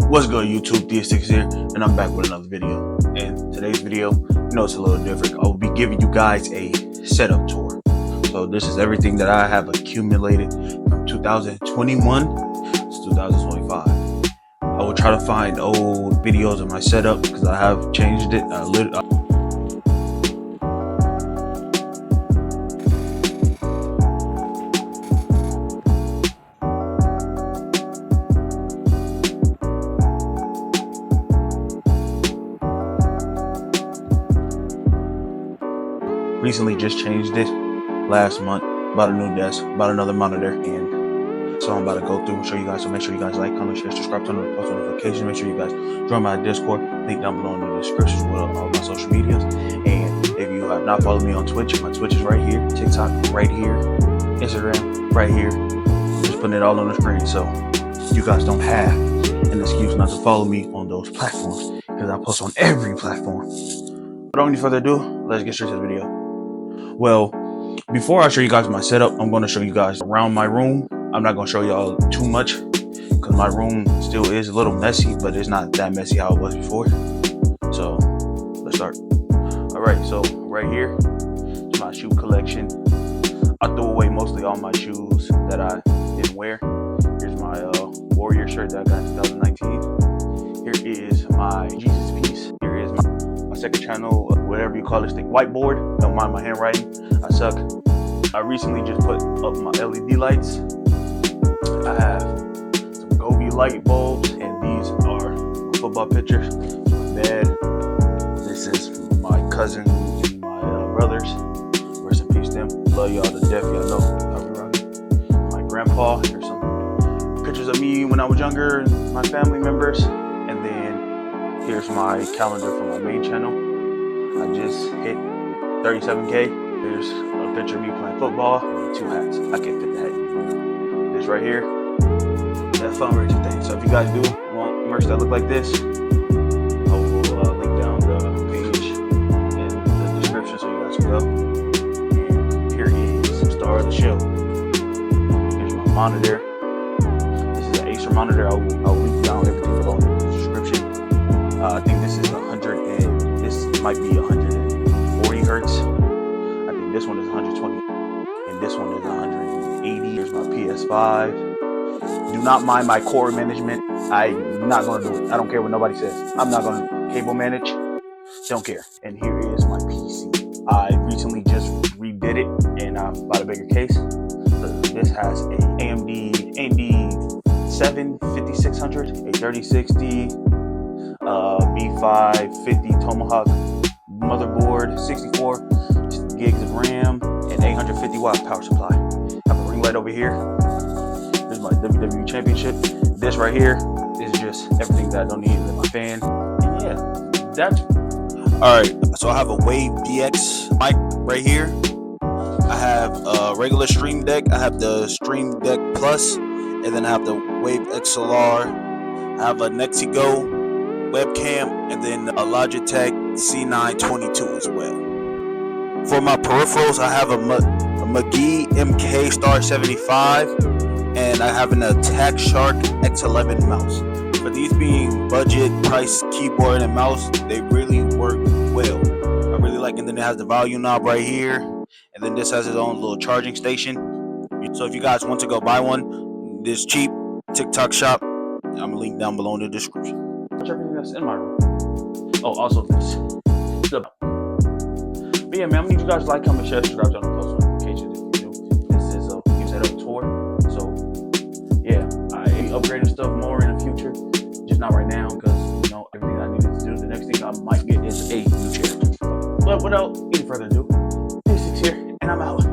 What's good, YouTube? DS6 here, and I'm back with another video. And today's video, it's a little different. I will be giving you guys a setup tour. So this is everything that I have accumulated from 2021 to 2025. I will try to find old videos of my setup because I have changed it a little. Recently just changed it last month, bought a new desk, bought another monitor, and so I'm about to go through and show you guys. So make sure you guys like, comment, share, subscribe, turn on post notifications. Make sure you guys join my Discord, link down below in the description with all my social medias. And if you have not followed me on Twitch, my Twitch is right here, TikTok right here, Instagram right here. Just putting it all on the screen so you guys don't have an excuse not to follow me on those platforms, because I post on every platform. Without any further ado, let's get straight to the video. Well, before I show you guys my setup, I'm going to show you guys around my room. I'm not going to show y'all too much because my room still is a little messy, but it's not that messy how it was before. So let's start. All right, so right here is my shoe collection. I threw away mostly all my shoes that I didn't wear. Here's my Warrior shirt that I got in 2019. Here is my Jesus piece. Here is my second channel, whatever you call this thing, whiteboard. Don't mind my handwriting, I suck. I recently just put up my LED lights. I have some Gobi light bulbs, and these are my football pictures. My bed. This is my cousin and my brothers. Rest in peace to them. Love y'all to death, y'all know how we rock. My grandpa. Here's some pictures of me when I was younger and my family members. And then here's my calendar for my main channel. I just hit 37K. There's a picture of me playing football and 2 hats. I can't fit the hat. This right here, that fundraiser thing. So if you guys do want merch that look like this, I will link down the page in the description so you guys can go. And here is Star of the Show. Here's my monitor. This is an Acer monitor. I'll link down everything below in the description. I think this is 100 and this might be 140 hertz. I think this one is 120 and this one is 180. Here's my PS5. Do not mind my cord management. I'm not going to do it. I don't care what nobody says. I'm not going to cable manage. Don't care. And here is my PC. I recently just redid it and I bought a bigger case. So this has a AMD 7 5600, a 3060, B550 Tomahawk motherboard, 64 gigs of RAM, and 850 watt power supply. I have a ring light over here. This is my WWE Championship. This right here is just everything that I don't need in my fan. And yeah, that's all right. So I have a Wave DX mic right here. I have a regular Stream Deck. I have the Stream Deck Plus, and then I have the Wave XLR. I have a NOTIGANG webcam, and then a Logitech C922 as well. For my peripherals, I have a Magegee MK Star 75, and I have an Attack Shark X11 mouse. For these being budget price keyboard and mouse, they really work well. I really like it. And then it has the volume knob right here, and then this has its own little charging station. So if you guys want to go buy one, this cheap TikTok shop, I'm gonna link down below in the description. Watch everything that's in my room. Oh, also this. But yeah, man, I'm gonna need you guys to like, comment, share, subscribe, turn on post notifications if you do. This is a new setup tour. So yeah, I upgraded stuff more in the future, just not right now because everything I needed to do. The next thing I might get is a new chair. But without any further ado, this is here, and I'm out.